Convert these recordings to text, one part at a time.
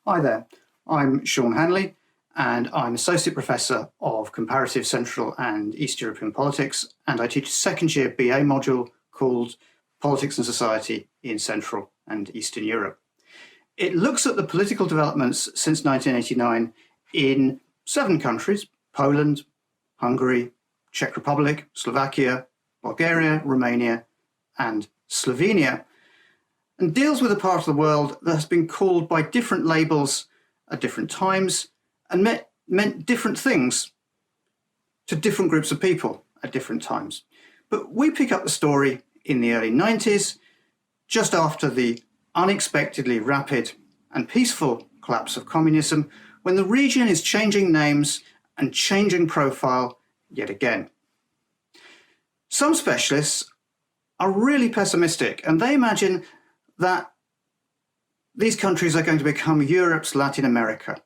Hi there, I'm Sean Hanley and I'm Associate Professor of Comparative Central and East European Politics, and I teach a second year BA module called Politics and Society in Central and Eastern Europe. It looks at the political developments since 1989 in 7 countries: Poland, Hungary, Czech Republic, Slovakia, Bulgaria, Romania, and Slovenia, and deals with a part of the world that has been called by different labels at different times and meant different things to different groups of people at different times. But we pick up the story in the early 90s, just after the unexpectedly rapid and peaceful collapse of communism, when the region is changing names and changing profile yet again. Some specialists are really pessimistic, and they imagine that these countries are going to become Europe's Latin America,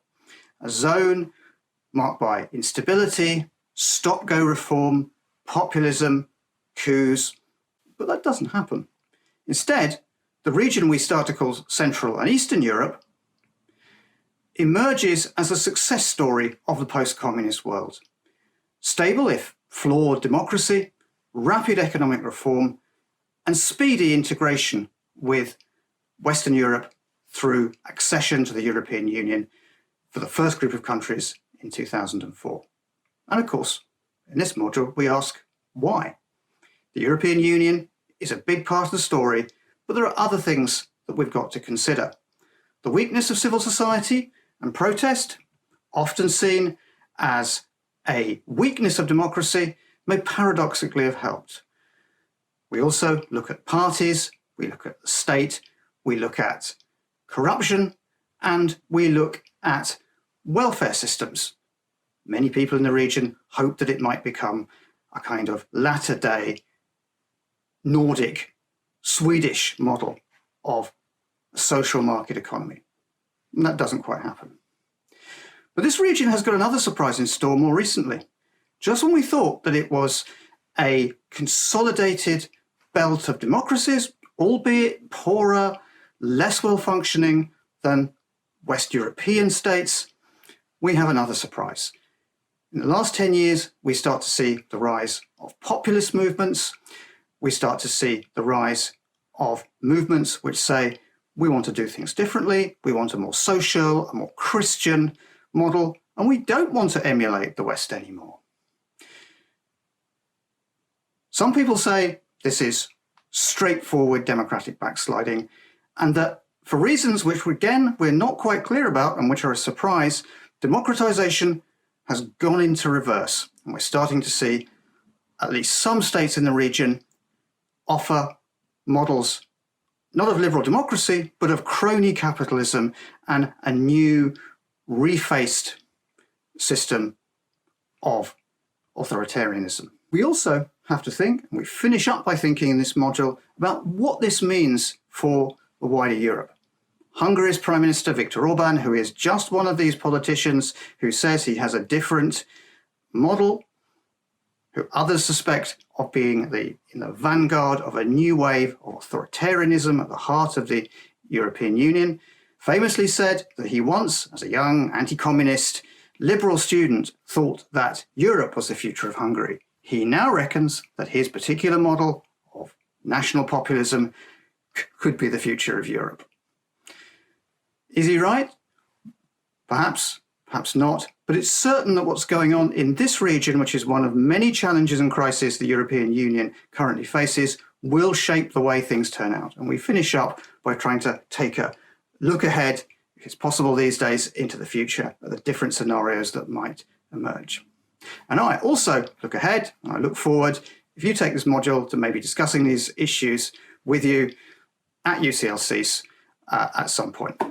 a zone marked by instability, stop-go reform, populism, coups. But that doesn't happen. Instead, the region we start to call Central and Eastern Europe emerges as a success story of the post-communist world. Stable, if flawed, democracy, rapid economic reform, and speedy integration with Western Europe through accession to the European Union for the first group of countries in 2004. And of course, in this module, we ask why. The European Union is a big part of the story, but there are other things that we've got to consider. The weakness of civil society and protest, often seen as a weakness of democracy, may paradoxically have helped. We also look at parties, we look at the state, we look at corruption, and we look at welfare systems. Many people in the region hope that it might become a kind of latter-day Nordic, Swedish model of a social market economy. And that doesn't quite happen. But this region has got another surprise in store more recently. Just when we thought that it was a consolidated belt of democracies, albeit poorer, less well-functioning than West European states, we have another surprise. In the last 10 years, we start to see the rise of populist movements. We start to see the rise of movements which say, we want to do things differently, we want a more social, a more Christian model, and we don't want to emulate the West anymore. Some people say this is straightforward democratic backsliding, and that for reasons which, again, we're not quite clear about and which are a surprise, democratization has gone into reverse. And we're starting to see at least some states in the region offer models not of liberal democracy, but of crony capitalism and a new, refaced system of authoritarianism. We also have to think, and we finish up by thinking in this module, about what this means for the wider Europe. Hungary's Prime Minister Viktor Orban, who is just one of these politicians who says he has a different model, who others suspect of being in the vanguard of a new wave of authoritarianism at the heart of the European Union, famously said that he once, as a young anti-communist liberal student, thought that Europe was the future of Hungary. He now reckons that his particular model of national populism could be the future of Europe. Is he right? Perhaps, perhaps not. But it's certain that what's going on in this region, which is one of many challenges and crises the European Union currently faces, will shape the way things turn out. And we finish up by trying to take a look ahead, if it's possible these days, into the future, at the different scenarios that might emerge. And I also look ahead, and I look forward, if you take this module, to maybe discussing these issues with you at UCL SSEES at some point.